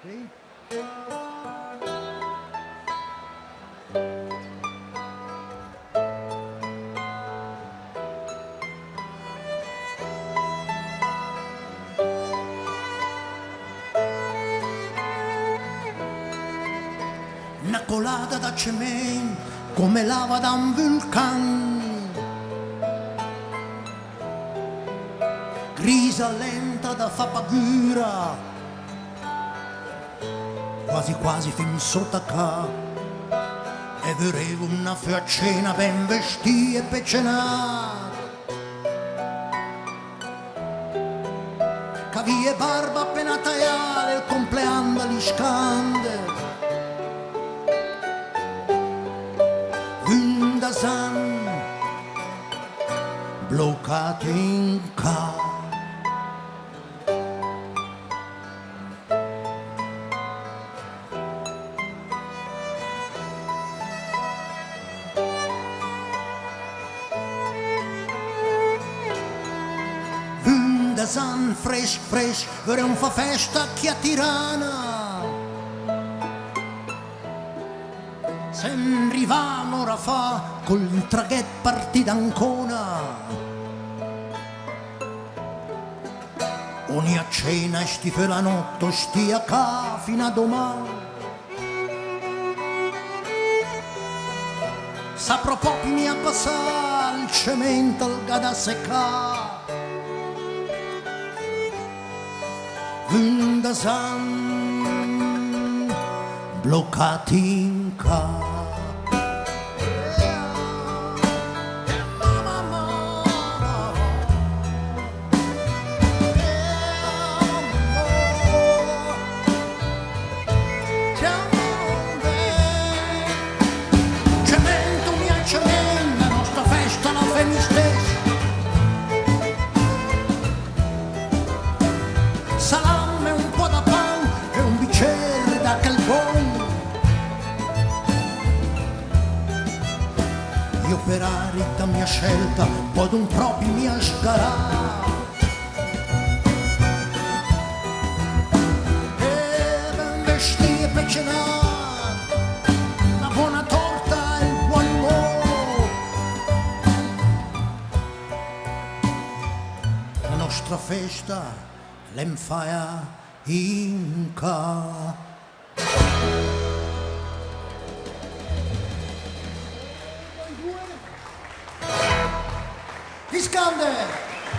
Sì? Una colata da cemento come lava da un vulcano, grisa lenta da fa paura, quasi quasi fin sotto ca, e vedevo una faccina ben vestita e peccenata, che aveva barba appena tagliata, il compleanno gli scande. San bloccati in ca. San fresh fresh, per un fa festa chi a Tirana. Sembrivano ora fa col traghetto partita Ancona. Ogni a cena e stife la notte stia ca fino a domani. Saprò proprio mi a passare il cemento al gada secca. Vinda san bloccati in ca. Salame, un po' da pan e un bicchiere da calbon. Io per arida mia scelta pod un proprio mia sgarà. E ben vestì e peccenat, la buona torta e il buon umore. La nostra festa l'enfaia inca. Iskander!